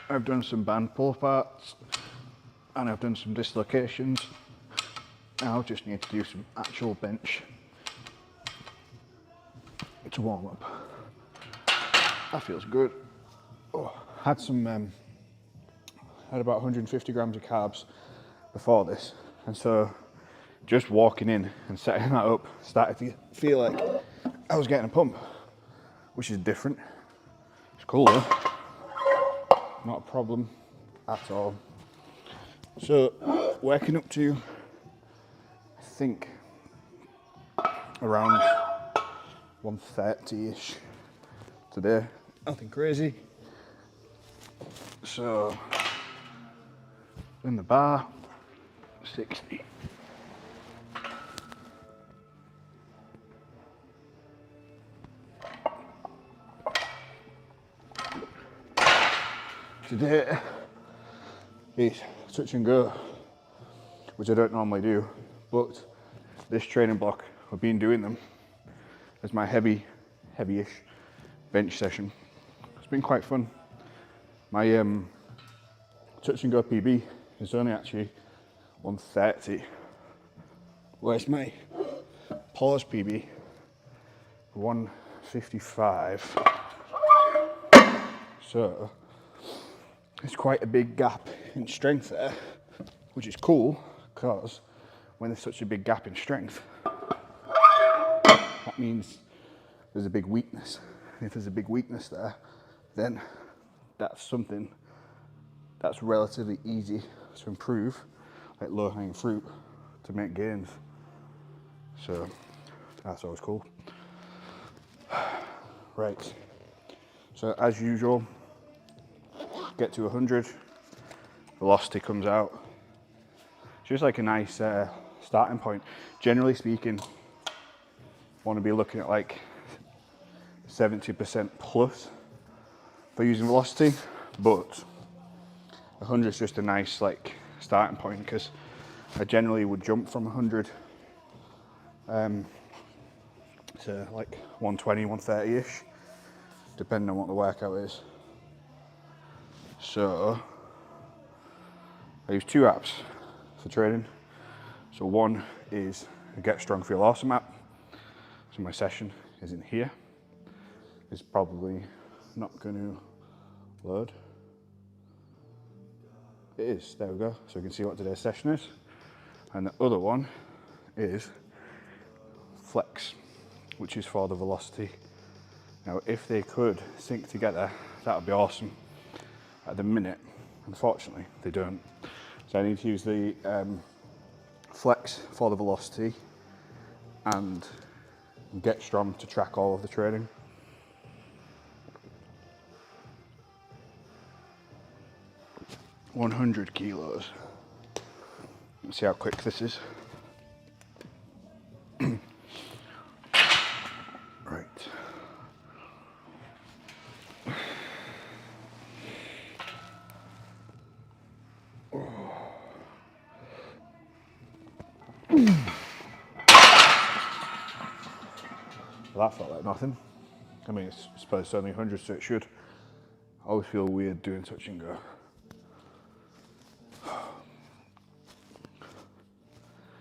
I've done some band pull parts and I've done some dislocations. Now I just need to do some actual bench to warm up. That feels good. Oh, had about 150 grams of carbs before this, and so just walking in and setting that up started to feel like I was getting a pump, which is different. It's cool though, not a problem at all. So working up to, I think, around 130-ish today, nothing crazy. So in the bar, 60. Today is touch and go, which I don't normally do, but this training block, I've been doing them as my heavy-ish bench session. It's been quite fun. My touch and go PB is only actually 130, whereas my pause PB 155. So it's quite a big gap in strength there, which is cool because when there's such a big gap in strength, that means there's a big weakness. And if there's a big weakness there, then that's something that's relatively easy to improve, like low-hanging fruit, to make gains. So that's always cool. Right, so as usual, get to 100, velocity comes out. It's just like a nice starting point. Generally speaking, want to be looking at like 70% plus for using velocity, but 100 is just a nice like starting point, because I generally would jump from 100 to like 120, 130-ish, depending on what the workout is. So I use 2 apps for training. So one is a Get Strong Feel Awesome app. So my session is in here. It's probably not going to load. It is, there we go. So you can see what today's session is. And the other one is Flex, which is for the velocity. Now, if they could sync together, that would be awesome. At the minute, unfortunately, they don't. So I need to use the Flex for the velocity and Get Strong to track all of the training. $100 kilos. Let's see how quick this is. Right. Well, that felt like nothing. I mean, I suppose it's only 100, so it should. I always feel weird doing touch and go.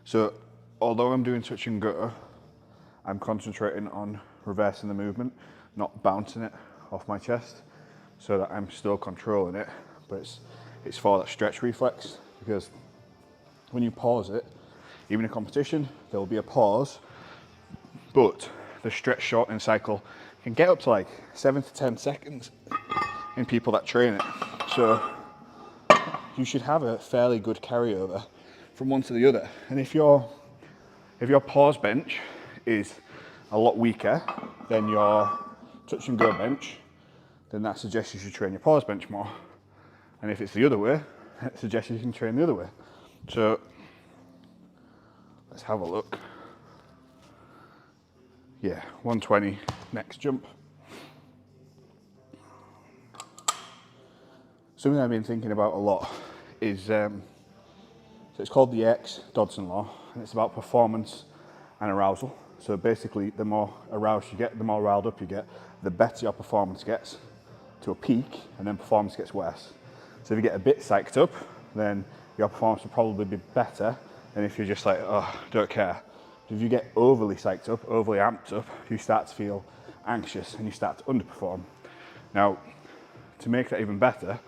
So, although I'm doing touch and go, I'm concentrating on reversing the movement, not bouncing it off my chest, so that I'm still controlling it, but it's for that stretch reflex, because when you pause it, even in competition, there will be a pause, but the stretch shortening cycle can get up to like 7 to 10 seconds in people that train it. So you should have a fairly good carryover from one to the other. And if your pause bench is a lot weaker than your touch and go bench, then that suggests you should train your pause bench more. And if it's the other way, it suggests you can train the other way. So let's have a look. Yeah, 120 next jump. Something I've been thinking about a lot is, so it's called the Dodson law, and it's about performance and arousal. So basically, the more aroused you get, the more riled up you get, the better your performance gets. to a peak, and then performance gets worse. So if you get a bit psyched up, then your performance will probably be better than if you're just like, oh, don't care. But if you get overly psyched up, overly amped up, you start to feel anxious and you start to underperform. Now, to make that even better,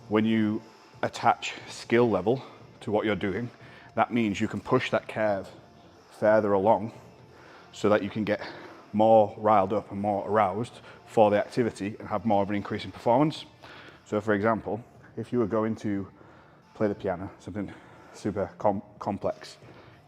when you attach skill level to what you're doing, that means you can push that curve further along so that you can get more riled up and more aroused for the activity and have more of an increase in performance. So for example, if you were going to play the piano, something super complex,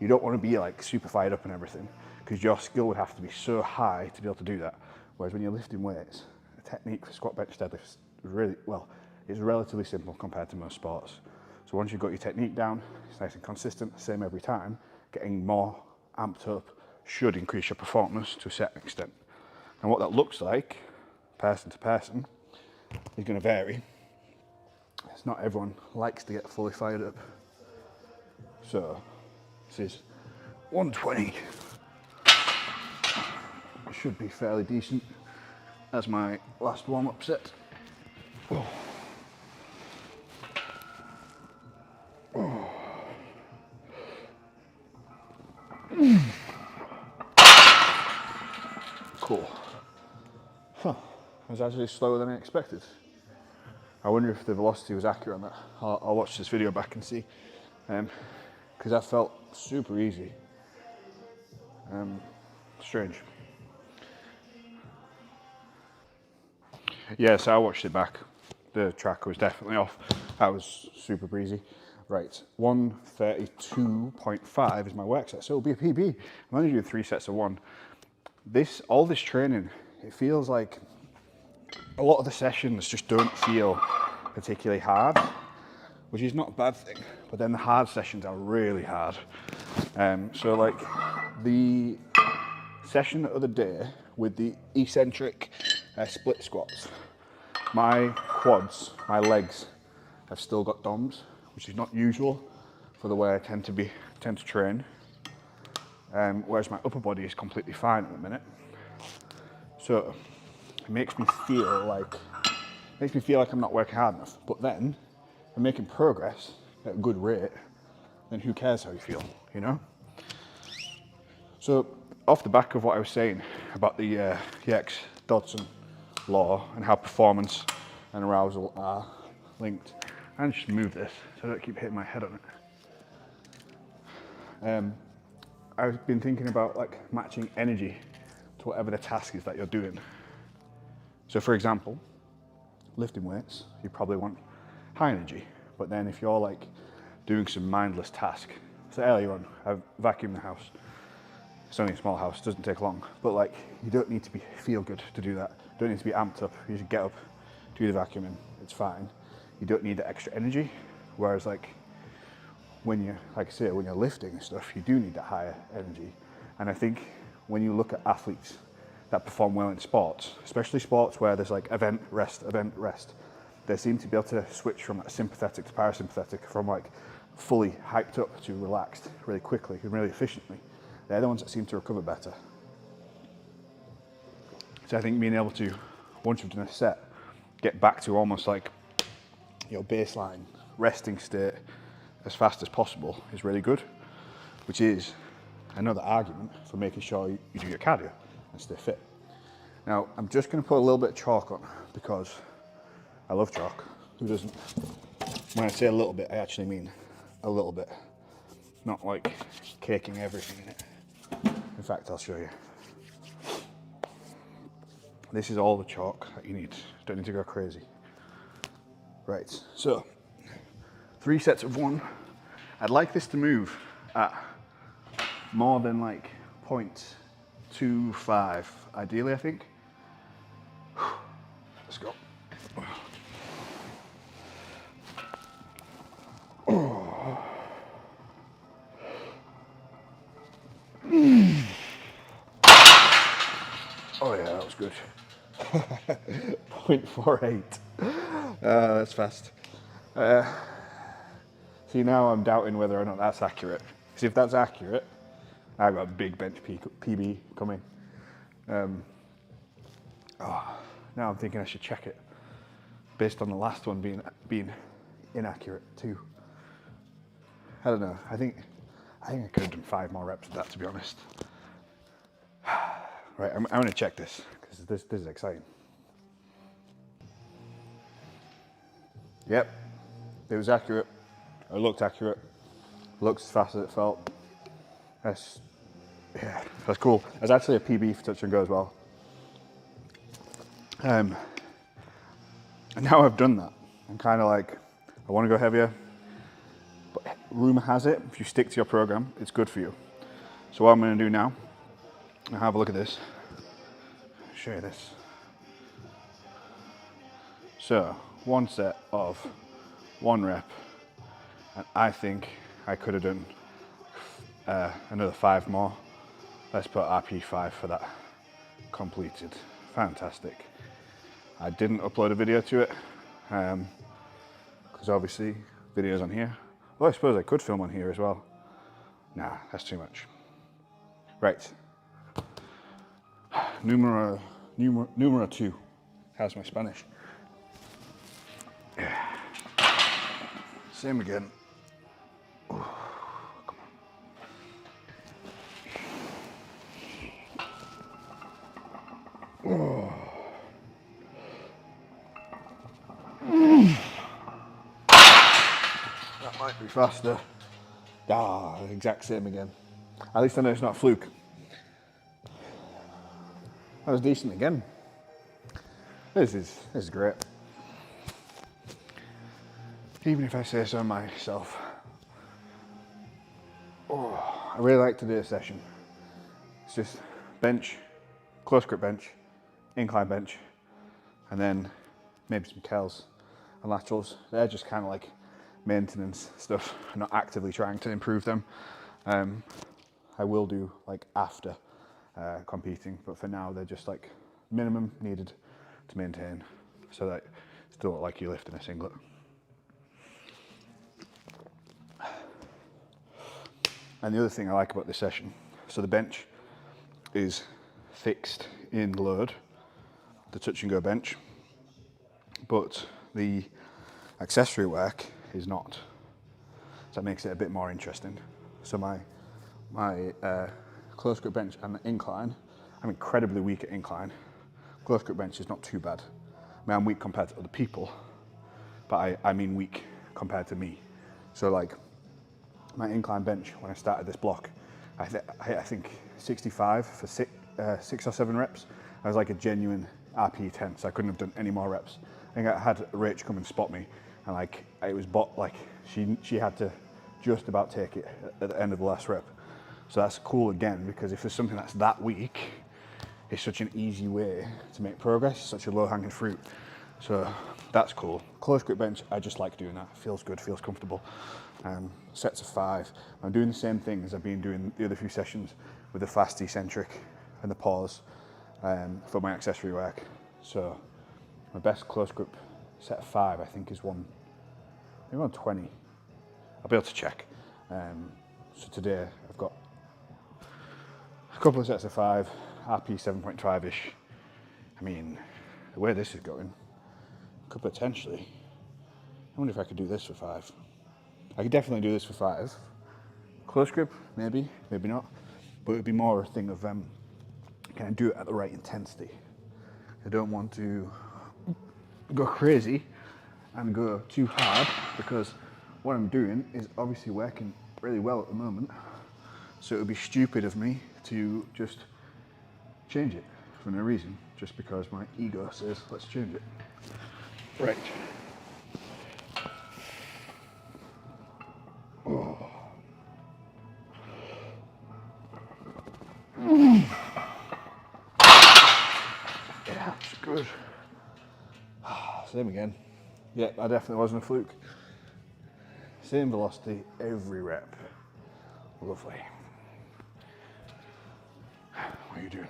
you don't want to be like super fired up and everything, because your skill would have to be so high to be able to do that. Whereas when you're lifting weights, the technique for squat, bench, deadlifts really, well, it's relatively simple compared to most sports. So once you've got your technique down, it's nice and consistent, same every time, getting more amped up should increase your performance to a certain extent. And what that looks like, person to person, is going to vary. It's not everyone likes to get fully fired up. So this is 120. Should be fairly decent as my last warm-up set. Oh. Oh. Cool. Huh. It was actually slower than I expected. I wonder if the velocity was accurate on that. I'll watch this video back and see. Because that felt super easy. Strange. Yeah, so I watched it back. The tracker was definitely off. That was super breezy. Right, 132.5 is my work set, so it'll be a PB. I'm only doing 3 sets of 1. All this training, it feels like a lot of the sessions just don't feel particularly hard, which is not a bad thing, but then the hard sessions are really hard. So like the session the other day with the eccentric split squats, my quads, my legs have still got DOMs, which is not usual for the way I tend to train. Whereas my upper body is completely fine at the minute. So it makes me feel like I'm not working hard enough. But then if I'm making progress at a good rate, then who cares how you feel, you know? So off the back of what I was saying about the Yerkes-Dodson law and how performance and arousal are linked, and just move this so I don't keep hitting my head on it. I've been thinking about like matching energy to whatever the task is that you're doing. So for example, lifting weights, you probably want high energy, but then if you're like doing some mindless task, so earlier on, I've vacuumed the house. It's only a small house, doesn't take long, but like you don't need to feel good to do that. You don't need to be amped up. You just get up, do the vacuuming, it's fine. You don't need the extra energy. Whereas like when you're lifting and stuff, you do need that higher energy. And I think when you look at athletes that perform well in sports, especially sports where there's like event, rest, they seem to be able to switch from like sympathetic to parasympathetic, from like fully hyped up to relaxed really quickly and really efficiently. They're the ones that seem to recover better. So I think being able to, once you've done a set, get back to almost like your baseline resting state as fast as possible is really good, which is another argument for making sure you do your cardio and stay fit. Now, I'm just going to put a little bit of chalk on because I love chalk. Who doesn't? When I say a little bit, I actually mean a little bit, not like caking everything in it. In fact, I'll show you. This is all the chalk that you need. Don't need to go crazy. Right, so 3 sets of 1. I'd like this to move at more than like 0.25, ideally, I think. Let's go. Oh yeah, that was good. 0.48. That's fast. See, now I'm doubting whether or not that's accurate. Because if that's accurate, I've got a big bench PB coming. Now I'm thinking I should check it. based on the last one being inaccurate too. I don't know. I think I could have done 5 more reps of that, to be honest. Right, I'm going to check this because this is exciting. Yep, it was accurate. It looked accurate. Looked as fast as it felt. That's cool. There's actually a PB for touch and go as well. And now I've done that, I'm kind of like, I want to go heavier, but rumour has it, if you stick to your program, it's good for you. So what I'm going to do now, I'll have a look at this, show you this. So, 1 set of 1 rep, and I think I could have done another 5 more. Let's put RP5 for that. Completed. Fantastic. I didn't upload a video to it, because obviously video's on here. Well, I suppose I could film on here as well. Nah, that's too much. Right. Numero 2. How's my Spanish? Yeah. Same again. Ooh, come on. Oh. That might be faster. Ah, exact same again. At least I know it's not a fluke. That was decent again. This is great. Even if I say so myself. Oh, I really like to do a session. It's just bench, close grip bench, incline bench, and then maybe some curls and laterals. They're just kind of like maintenance stuff. I'm not actively trying to improve them. I will do like after competing, but for now they're just like minimum needed to maintain, so that you still look like you're lifting a singlet. And the other thing I like about this session, so the bench is fixed in load, the touch and go bench, but the accessory work is not. So that makes it a bit more interesting. So my close grip bench and incline, I'm incredibly weak at incline. Close grip bench is not too bad. I mean, I'm weak compared to other people, but I mean weak compared to me. So like my incline bench, when I started this block, I think 65 for 6 or 7 reps. I was like a genuine RP 10, so I couldn't have done any more reps. I think I had Rach come and spot me, and like it was like she had to just about take it at the end of the last rep. So that's cool again, because if there's something that's that weak, it's such an easy way to make progress, such a low-hanging fruit. So that's cool. Close grip bench, I just like doing that. Feels good, feels comfortable. Sets of 5. I'm doing the same thing as I've been doing the other few sessions with the fast eccentric and the pause for my accessory work. So my best close grip set of 5, I think, is maybe 120. I'll be able to check. So today I've got a couple of sets of 5, RP 7.5-ish. I mean, the way this is going, could potentially, I wonder if I could do this for 5. I could definitely do this for 5. Close grip, maybe, maybe not. But it would be more a thing of, can I do it at the right intensity? I don't want to go crazy and go too hard, because what I'm doing is obviously working really well at the moment. So it would be stupid of me to just change it for no reason, just because my ego says, let's change it. Right. Oh. Yeah, it's good. Same again. Yeah, I definitely wasn't a fluke. Same velocity every rep. Lovely. What are you doing?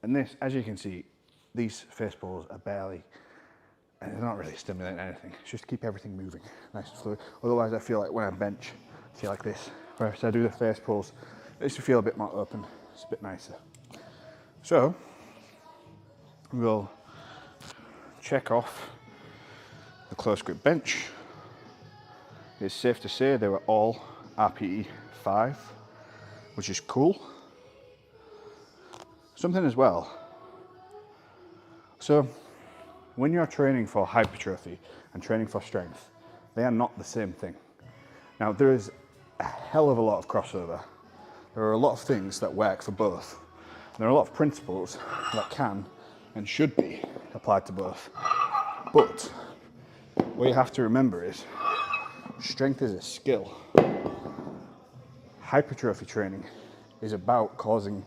And this, as you can see, these face pulls are barely, and they're not really stimulating anything. It's just to keep everything moving, nice and fluid. Otherwise, I feel like when I bench, I feel like this. Whereas I do the face pulls, it makes me feel a bit more open. It's a bit nicer. So, we'll check off the close grip bench. It's safe to say they were all RPE 5, which is cool. Something as well. So when you're training for hypertrophy and training for strength, they are not the same thing. Now there is a hell of a lot of crossover. There are a lot of things that work for both. There are a lot of principles that can and should be applied to both. But what you have to remember is strength is a skill. Hypertrophy training is about causing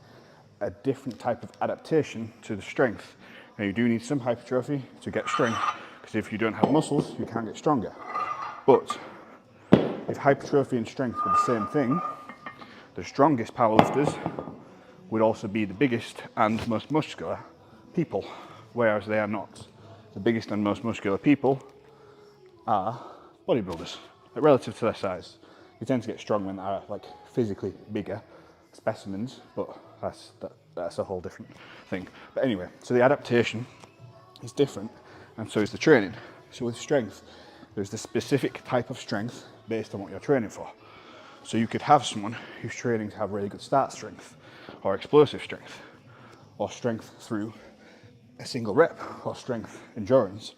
a different type of adaptation to the strength. Now you do need some hypertrophy to get strength, because if you don't have muscles, you can't get stronger. But if hypertrophy and strength were the same thing, the strongest powerlifters would also be the biggest and most muscular people, whereas they are not. The biggest and most muscular people are bodybuilders, like relative to their size. You tend to get strong when they're like physically bigger specimens, but that's a whole different thing. But anyway, so the adaptation is different, and so is the training. So with strength, there's the specific type of strength based on what you're training for. So you could have someone who's training to have really good start strength, or explosive strength, or strength through a single rep, or strength endurance.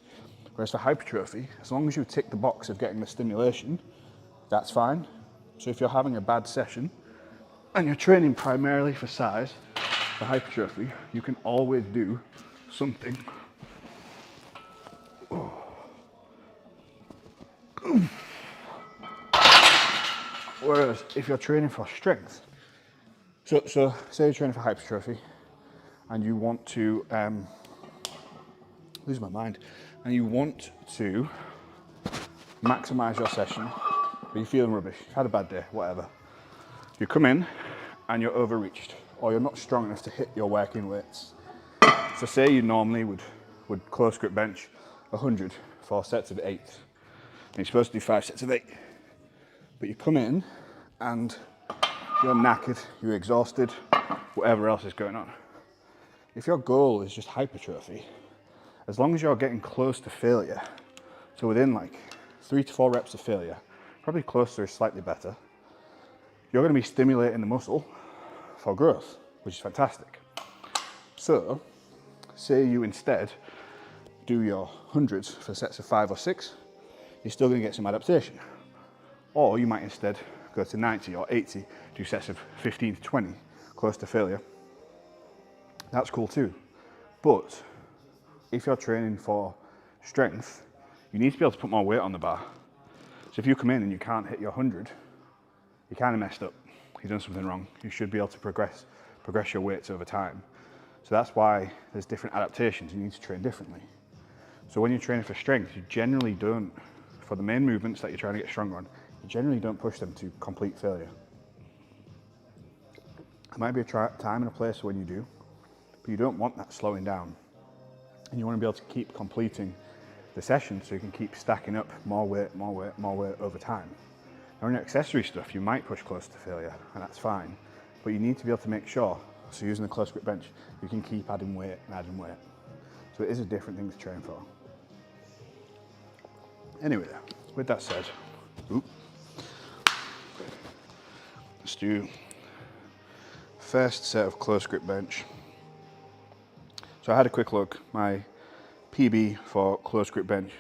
Whereas for hypertrophy, as long as you tick the box of getting the stimulation, that's fine. So if you're having a bad session and you're training primarily for size, for hypertrophy, you can always do something. Whereas if you're training for strength, so say you're training for hypertrophy and you want to, lose my mind, and you want to maximize your session, but you're feeling rubbish, you've had a bad day, whatever. You come in and you're overreached, or you're not strong enough to hit your working weights. So say you normally would close grip bench 100 for sets of 8, and you're supposed to do 5 sets of 8. But you come in and you're knackered, you're exhausted, whatever else is going on. If your goal is just hypertrophy, as long as you're getting close to failure, so within like 3 to 4 reps of failure, probably closer is slightly better, you're going to be stimulating the muscle for growth, which is fantastic. So, say you instead do your hundreds for sets of 5 or 6, you're still going to get some adaptation. Or you might instead go to 90 or 80, do sets of 15 to 20, close to failure. That's cool too. But if you're training for strength, you need to be able to put more weight on the bar. So if you come in and you can't hit your 100, you kind of messed up. You've done something wrong. You should be able to progress your weights over time. So that's why there's different adaptations. You need to train differently. So when you're training for strength, you generally don't, for the main movements that you're trying to get stronger on, you generally don't push them to complete failure. There might be a time and a place when you do, but you don't want that slowing down. And you want to be able to keep completing the session so you can keep stacking up more weight, more weight, more weight over time. Now in your accessory stuff, you might push close to failure, and that's fine, but you need to be able to make sure, so using the close grip bench, you can keep adding weight and adding weight. So it is a different thing to train for. Anyway, with that said, let's do first set of close grip bench. So I had a quick look. My PB for close grip bench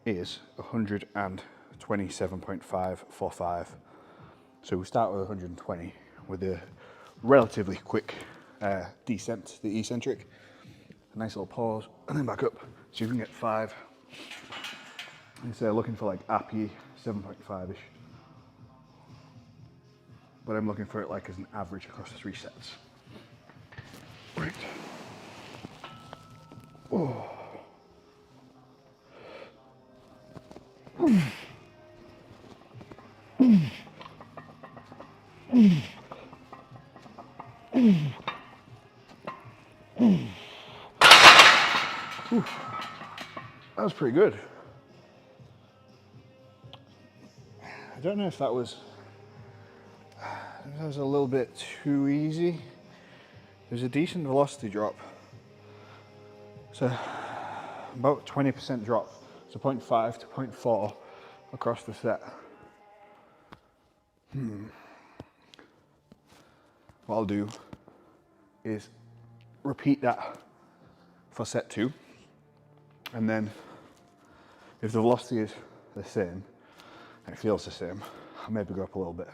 is 127.545. So we start with 120 with a relatively quick descent, the eccentric. A nice little pause and then back up. So you can get 5. Instead of looking for like RPE 7.5-ish. But I'm looking for it like as an average across the 3 sets. Right. Oh. That was pretty good. I don't know if that was a little bit too easy. There's a decent velocity drop. So about 20% drop, so 0.5 to 0.4 across the set. What I'll do is repeat that for set 2, and then if the velocity is the same, and it feels the same, I'll maybe go up a little bit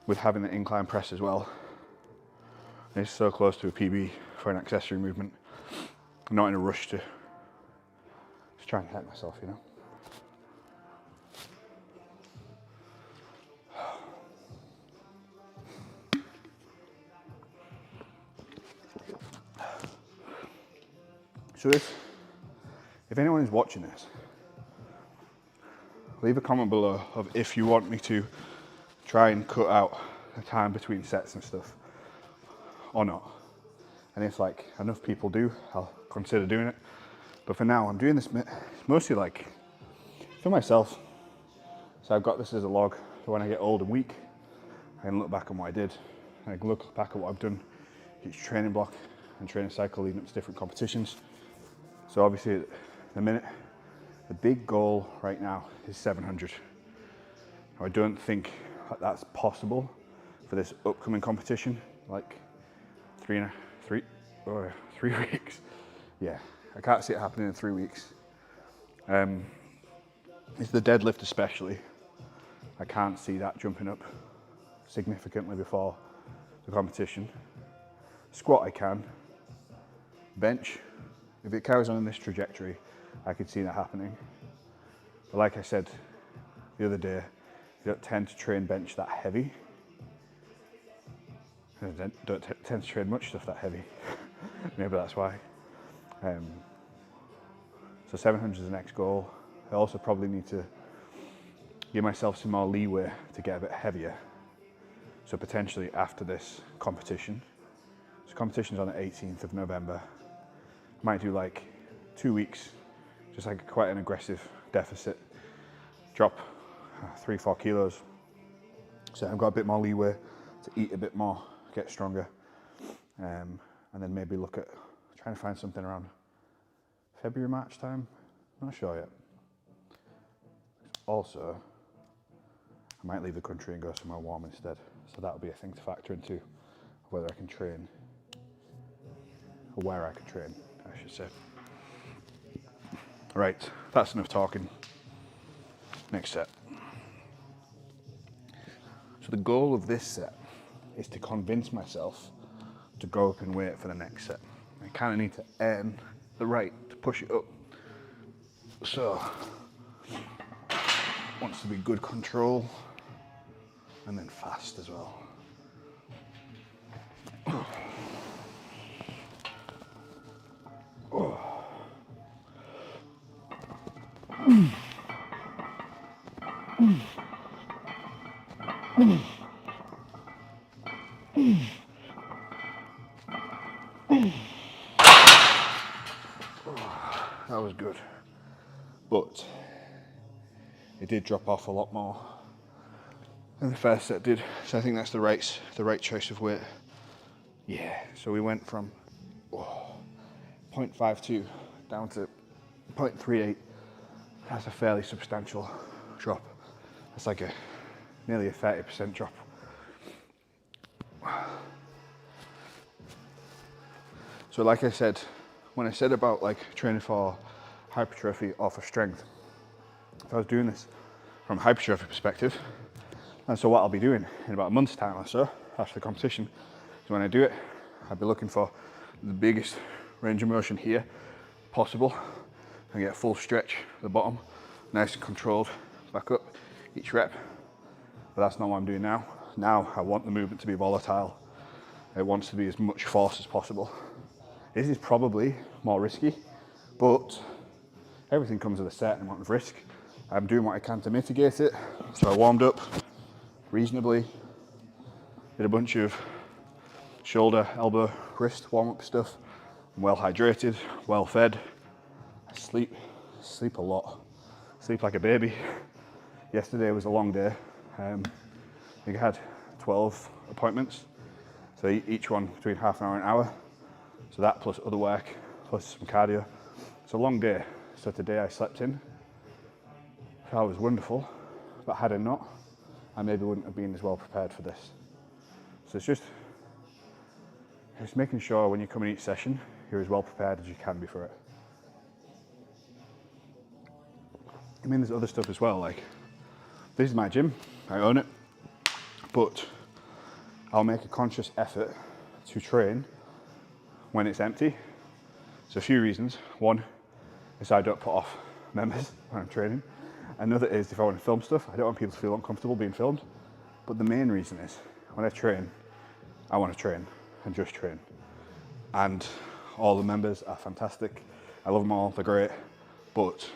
with having the incline press as well. And it's so close to a PB for an accessory movement. I'm not in a rush to just try and hurt myself, you know. So if anyone is watching this, leave a comment below of if you want me to try and cut out the time between sets and stuff or not. And if like enough people do, I'll consider doing it. But for now, I'm doing this mostly like for myself. So I've got this as a log for when I get old and weak. I can look back on what I did. I can look back at what I've done each training block and training cycle leading up to different competitions. So obviously at the minute, the big goal right now is 700. I don't think that's possible for this upcoming competition, like 3 weeks. Yeah, I can't see it happening in 3 weeks. It's the deadlift especially. I can't see that jumping up significantly before the competition. Squat I can. Bench, if it carries on in this trajectory, I could see that happening. But like I said the other day, you don't tend to train bench that heavy. I don't tend to train much stuff that heavy. Maybe that's why. So 700 is the next goal. I also probably need to give myself some more leeway to get a bit heavier. So potentially after this competition. This competition's on the 18th of November. I might do like 2 weeks, just like quite an aggressive deficit. Drop 3-4 kilos. So I've got a bit more leeway to eat a bit more, get stronger. And then maybe look at trying to find something around February, March time. Not sure yet. Also, I might leave the country and go somewhere warm instead. So that'll be a thing to factor into whether I can train, or where I can train, I should say. Right, that's enough talking. Next set. So the goal of this set is to convince myself to go up in weight for the next set. I kind of need to earn the right to push it up. So, wants to be good control and then fast as well. That was good, but it did drop off a lot more than the first set did. So I think that's the right choice of weight. Yeah. So we went from 0.52 down to 0.38. That's a fairly substantial drop. That's like nearly a 30% drop. So like I said, when I said about like training for hypertrophy or for strength, if I was doing this from a hypertrophy perspective, and so what I'll be doing in about a month's time or so after the competition is when I do it, I'll be looking for the biggest range of motion here possible and get a full stretch at the bottom, nice and controlled, back up each rep. But that's not what I'm doing now. Now I want the movement to be volatile. It wants to be as much force as possible. This is probably more risky, but everything comes with a certain amount of risk. I'm doing what I can to mitigate it. So I warmed up reasonably, did a bunch of shoulder, elbow, wrist warm-up stuff. I'm well hydrated, well fed. I sleep a lot. Sleep like a baby. Yesterday was a long day. I think I had 12 appointments. So each one between half an hour and an hour. So that plus other work, plus some cardio. It's a long day, so today I slept in. That was wonderful, but had I not, I maybe wouldn't have been as well prepared for this. So it's just making sure when you come in each session, you're as well prepared as you can be for it. I mean, there's other stuff as well, like, this is my gym, I own it, but I'll make a conscious effort to train when it's empty. So a few reasons. One is so I don't put off members when I'm training. Another is if I want to film stuff, I don't want people to feel uncomfortable being filmed. But the main reason is when I train, I want to train and just train. And all the members are fantastic. I love them all, they're great. But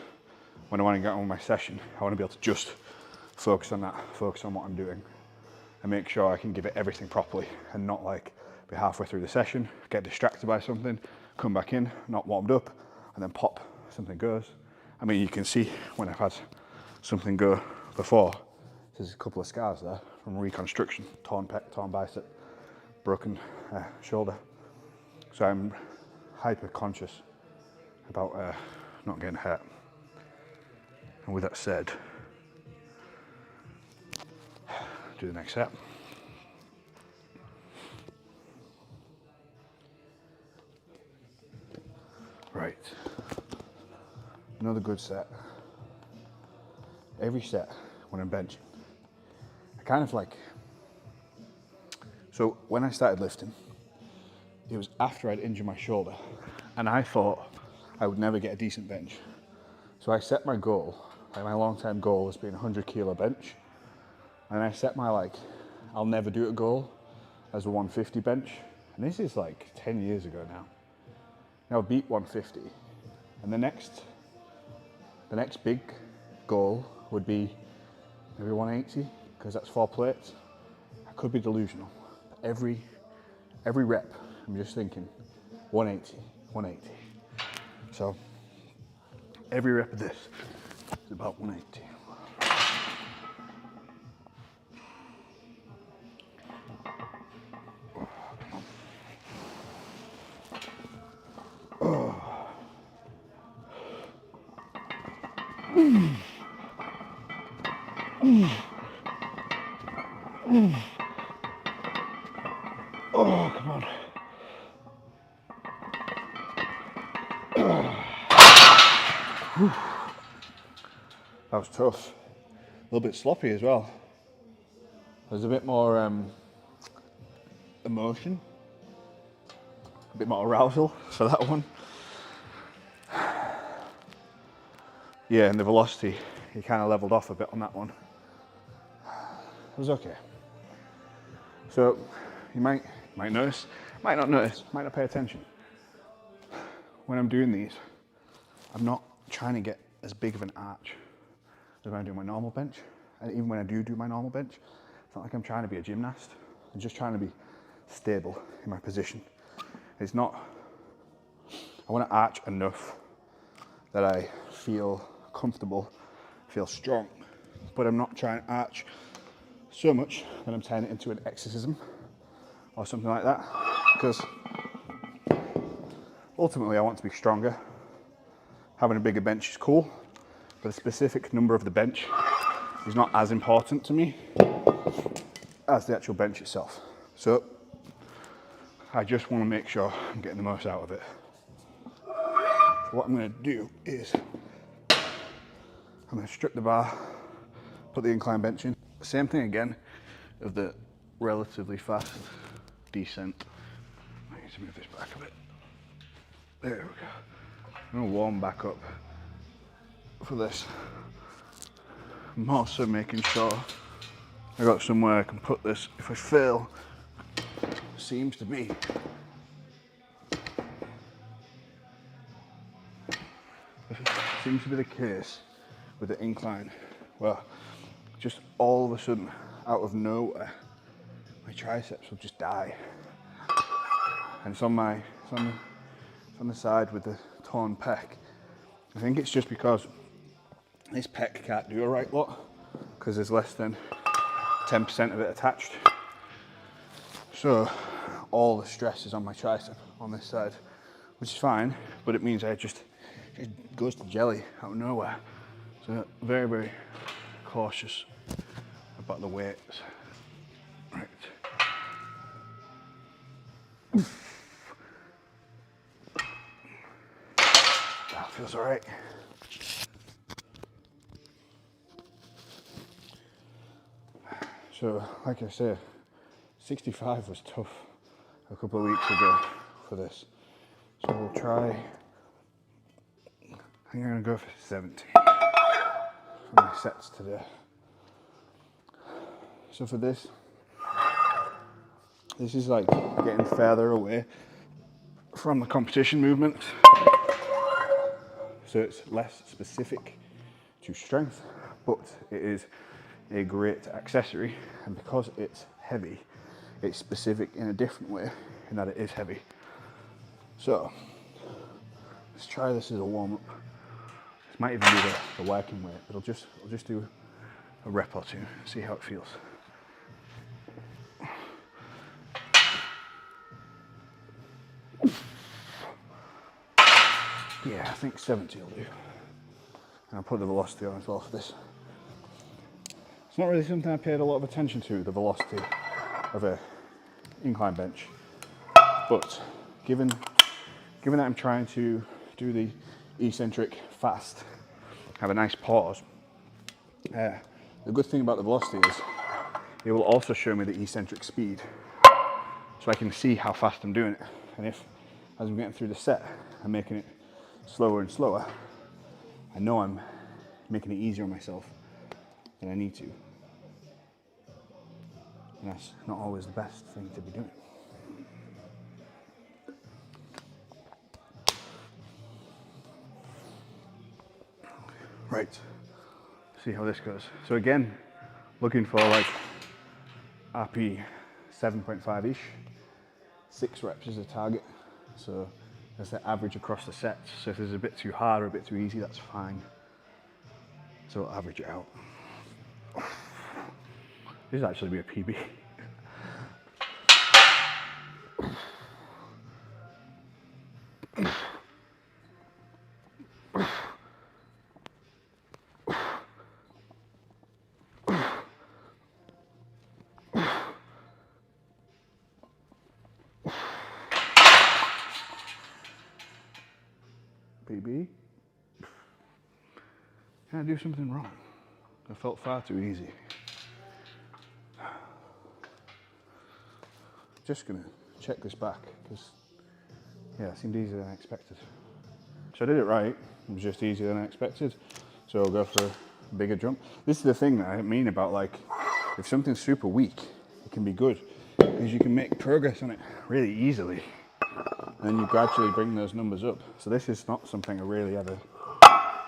when I want to get on with my session, I want to be able to just focus on that, focus on what I'm doing, and make sure I can give it everything properly and not like be halfway through the session, get distracted by something, come back in, not warmed up, and then pop, something goes. I mean, you can see when I've had something go before, there's a couple of scars there from reconstruction, torn pec, torn bicep, broken shoulder. So I'm hyper conscious about not getting hurt. And with that said, do the next set. Right, another good set. Every set when I'm benching, I kind of like, so when I started lifting, it was after I'd injured my shoulder and I thought I would never get a decent bench. So I set my goal, like my long-term goal was being a 100 kilo bench. And I set my I'll never do it goal as a 150 bench. And this is like 10 years ago now. Now I beat 150. And the next big goal would be maybe 180, because that's 4 plates. I could be delusional. But every rep, I'm just thinking 180, 180. So every rep of this is about 180. Oh, come on. That was tough. A little bit sloppy as well. There's a bit more emotion, a bit more arousal for that one. Yeah, and the velocity, he kind of leveled off a bit on that one. It was okay. So you might notice, might not notice, might not pay attention. When I'm doing these, I'm not trying to get as big of an arch as when I do my normal bench. And even when I do my normal bench, it's not like I'm trying to be a gymnast. I'm just trying to be stable in my position. It's not, I want to arch enough that I feel comfortable, feel strong, but I'm not trying to arch so much that I'm turning it into an exorcism or something like that, because ultimately I want to be stronger. Having a bigger bench is cool, but a specific number of the bench is not as important to me as the actual bench itself. So I just want to make sure I'm getting the most out of it. So what I'm going to do is I'm going to strip the bar, put the incline bench in. Same thing again of the relatively fast descent. I need to move this back a bit. There we go. I'm going to warm back up for this. I'm also making sure I got somewhere I can put this if I fail. Seems to be the case with the incline. Well, just all of a sudden, out of nowhere, my triceps will just die. And it's on the side with the torn pec. I think it's just because this pec can't do a right lot, because there's less than 10% of it attached. So all the stress is on my tricep on this side, which is fine, but it means I just it goes to jelly out of nowhere. So very, very cautious about the weights. Right. That feels all right. So, like I said, 65 was tough a couple of weeks ago for this. So we'll try, I think I'm gonna go for 70 for my sets today. So for this is like getting further away from the competition movement. So it's less specific to strength, but it is a great accessory, and because it's heavy, it's specific in a different way in that it is heavy. So let's try this as a warm-up. This might even be the working weight, but I'll just do a rep or two, see how it feels. Yeah, I think 70 will do. And I'll put the velocity on as well for this. It's not really something I paid a lot of attention to, the velocity of a incline bench. But given that I'm trying to do the eccentric fast, have a nice pause, the good thing about the velocity is it will also show me the eccentric speed. So I can see how fast I'm doing it. And if, as I'm getting through the set, I'm making it slower and slower, I know I'm making it easier on myself than I need to. And that's not always the best thing to be doing. Right, see how this goes. So again, looking for like RP 7.5-ish, 6 reps is a target. So that's the average across the sets. So if there's a bit too hard or a bit too easy, that's fine. So I'll average it out. This is actually be a PB. PB? Can I do something wrong? I felt far too easy. Just gonna check this back because yeah, it seemed easier than I expected. So I did it right, it was just easier than I expected. So I'll go for a bigger jump. This is the thing that I mean about like, if something's super weak, it can be good because you can make progress on it really easily. And then you gradually bring those numbers up. So this is not something I really ever, I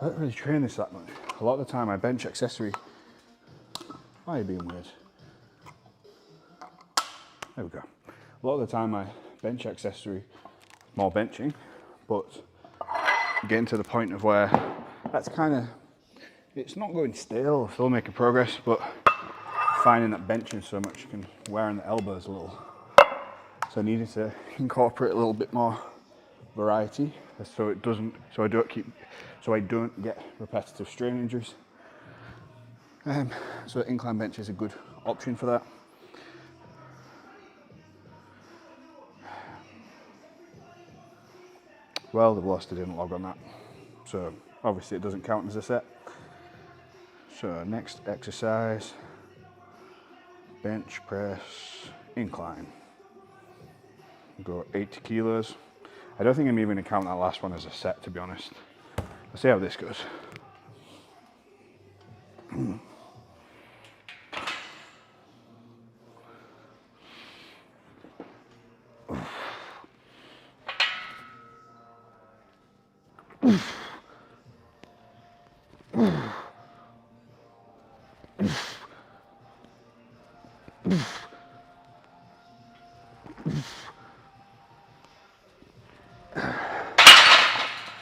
don't really train this that much. A lot of the time I bench accessory. Why are you being weird? There we go. A lot of the time I bench accessory, more benching, but getting to the point of where that's kind of, it's not going stale, still making progress, but finding that benching so much can wear on the elbows a little. So I needed to incorporate a little bit more variety, so it doesn't, so I don't get repetitive strain injuries. So incline bench is a good option for that. Well, the velocity didn't log on that, so obviously it doesn't count as a set. So next exercise, bench press incline. Go 80 kilos. I don't think I'm even gonna count that last one as a set, to be honest. Let's see how this goes.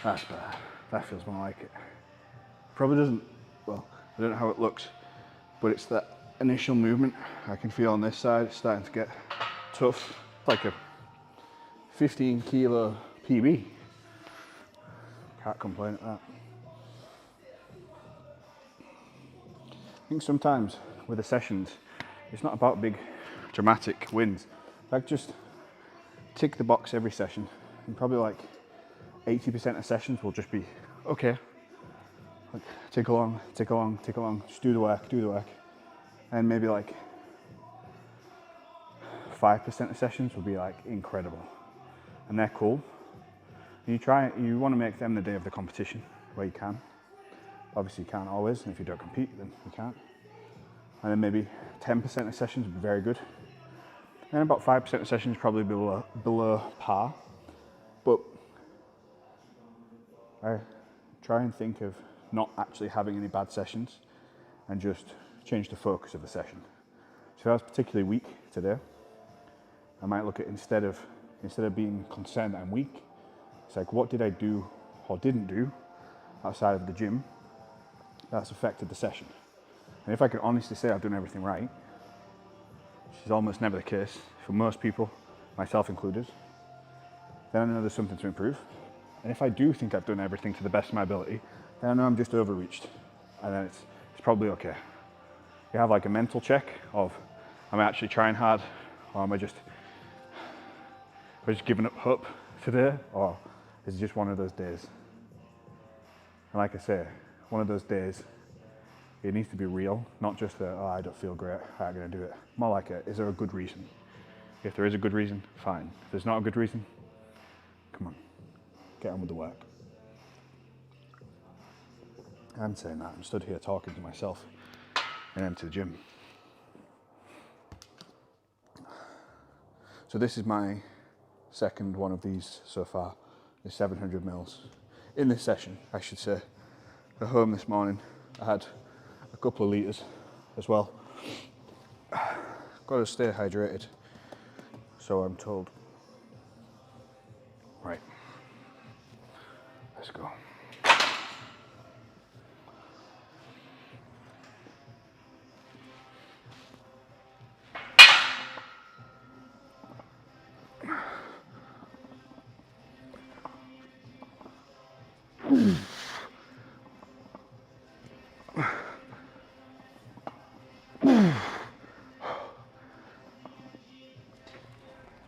That's better. That feels more like it. Probably doesn't, well, I don't know how it looks, but it's that initial movement I can feel on this side. It's starting to get tough. It's like a 15 kilo PB. Can't complain at that. I think sometimes with the sessions, it's not about big dramatic wins. Like just tick the box every session, and probably like 80% of sessions will just be okay. Like tick along, tick along, tick along, just do the work, and maybe like 5% of sessions will be like incredible, and they're cool. And you want to make them the day of the competition where you can. Obviously you can't always, and if you don't compete, then you can't. And then maybe 10% of sessions would be very good. And about 5% of sessions probably below par. But I try and think of not actually having any bad sessions and just change the focus of the session. So if I was particularly weak today, I might look at instead of being concerned that I'm weak, it's like, what did I do or didn't do outside of the gym that's affected the session? And if I can honestly say I've done everything right, which is almost never the case for most people, myself included, then I know there's something to improve. And if I do think I've done everything to the best of my ability, then I know I'm just overreached, and then it's probably okay. You have like a mental check of, am I actually trying hard, or am I just giving up hope today, or is it just one of those days? And like I say, one of those days, it needs to be real, not just that, oh, I don't feel great, how am I going to do it? More like, is there a good reason? If there is a good reason, fine. If there's not a good reason, come on, get on with the work. I'm saying that, I'm stood here talking to myself and empty the gym. So this is my second one of these so far, the 700 mils. In this session, I should say. At home this morning, I had a couple of litres as well. Got to stay hydrated, so I'm told. Right, let's go.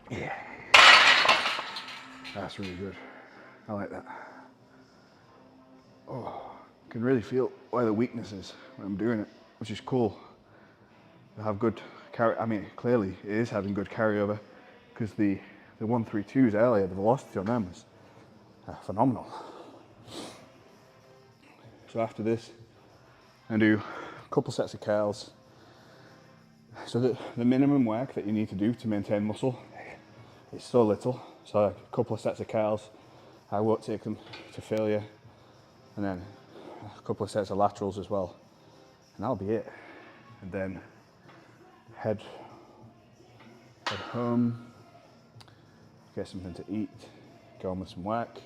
Yeah, that's really good. I like that. Oh, I can really feel where the weakness is when I'm doing it, which is cool. I have good carry. I mean, clearly it is having good carryover, because the 132s earlier, the velocity on them was phenomenal. So after this, I do a couple sets of curls. So the minimum work that you need to do to maintain muscle is so little. So a couple of sets of curls, I won't take them to failure. And then a couple of sets of laterals as well. And that'll be it. And then head home, get something to eat, go on with some work,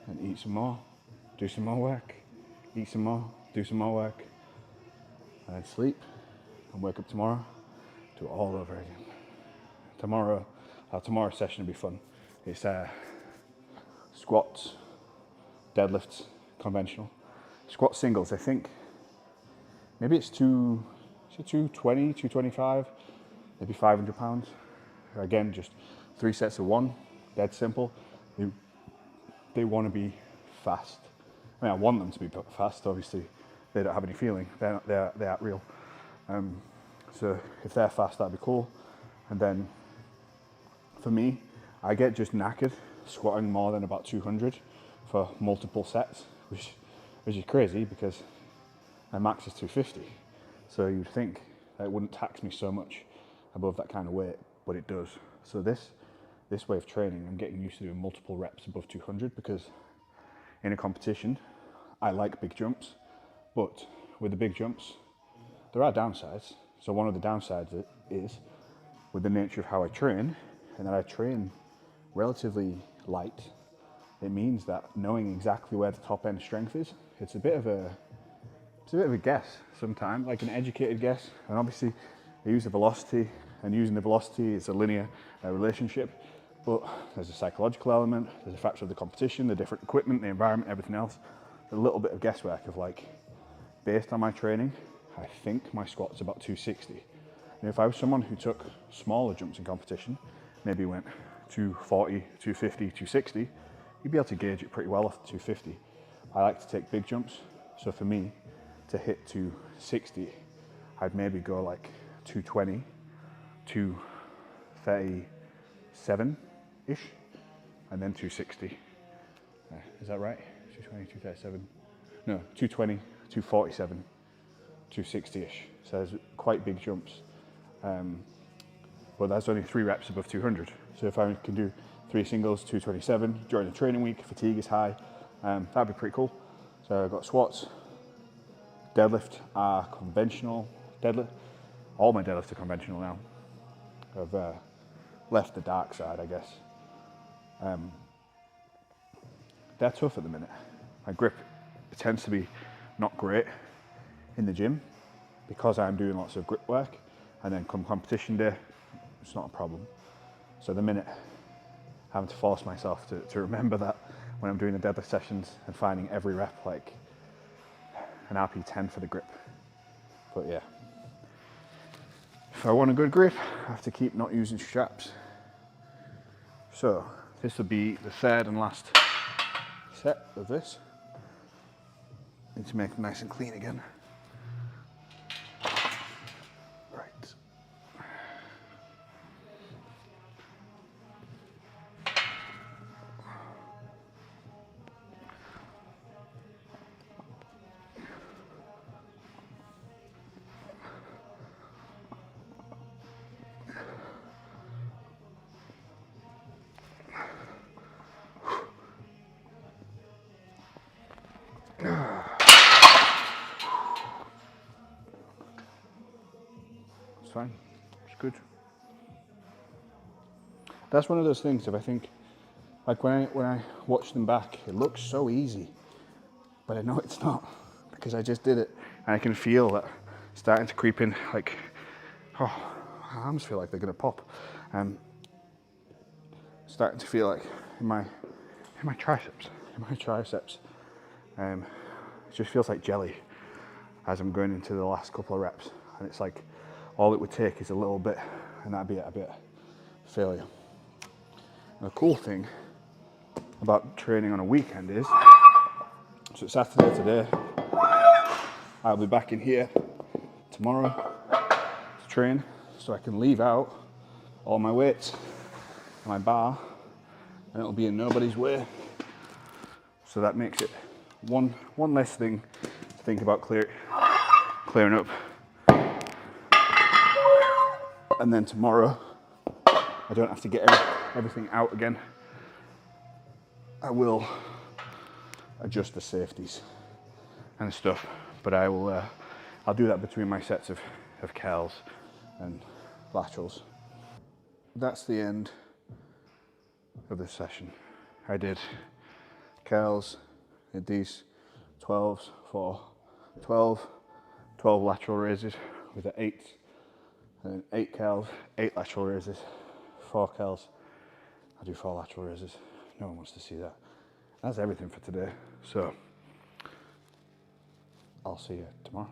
and eat some more, do some more work, eat some more, do some more work, and then sleep, and wake up tomorrow, do it all over again. Tomorrow's session will be fun. It's squats, deadlifts, conventional. Squat singles, I think, maybe it's 220, 225, maybe 500 pounds. Again, just 3 sets of 1, dead simple. They want to be fast. I mean, I want them to be fast, obviously. They don't have any feeling, they aren't real. So if they're fast, that'd be cool. And then for me, I get just knackered squatting more than about 200 for multiple sets, which is crazy because my max is 250. So you'd think that it wouldn't tax me so much above that kind of weight, but it does. So this way of training, I'm getting used to doing multiple reps above 200, because in a competition, I like big jumps, but with the big jumps, there are downsides. So one of the downsides is with the nature of how I train, and that I train relatively light, it means that knowing exactly where the top end strength is, it's a bit of a guess sometimes, like an educated guess. And obviously I use the velocity, and using the velocity is a linear relationship, But there's a psychological element, there's a factor of the competition, the different equipment, the environment, everything else. A little bit of guesswork of like, based on my training, I think my squat's about 260. And if I was someone who took smaller jumps in competition, maybe went 240, 250, 260, you'd be able to gauge it pretty well off the 250. I like to take big jumps, so for me to hit 260, I'd maybe go like 220, 237-ish, and then 260. Is that right? 220, 237? No, 220, 247, 260-ish. So there's quite big jumps. But that's only 3 reps above 200. So if I can do 3 singles, 227 during the training week, fatigue is high, that'd be pretty cool. So I've got squats, deadlift are conventional deadlift. All my deadlifts are conventional now. I've left the dark side, I guess. They're tough at the minute. My grip tends to be not great in the gym because I'm doing lots of grip work, and then come competition day, it's not a problem. So the minute having to force myself to remember that when I'm doing the deadlift sessions and finding every rep like an RP10 for the grip. But yeah, if I want a good grip, I have to keep not using straps. So this will be the third and last set of this. Need to make it nice and clean again. Right. It's fine, it's good. That's one of those things, if I think, like when I watch them back, it looks so easy, but I know it's not, because I just did it, and I can feel that starting to creep in, like, oh, my arms feel like they're gonna pop. Starting to feel like in my triceps, it just feels like jelly as I'm going into the last couple of reps, and it's like all it would take is a little bit, and that'd be a bit of failure. And the cool thing about training on a weekend is, so it's Saturday today, I'll be back in here tomorrow to train, so I can leave out all my weights and my bar, and it'll be in nobody's way. So that makes it one less thing to think about clearing up. And then tomorrow, I don't have to get everything out again. I will adjust the safeties and stuff, but I'll do that between my sets of curls and laterals. That's the end of this session. I did curls, did these 12s for 12 lateral raises with an 8, and then 8 curls, 8 lateral raises, 4 curls. I do 4 lateral raises. No one wants to see that. That's everything for today. So I'll see you tomorrow.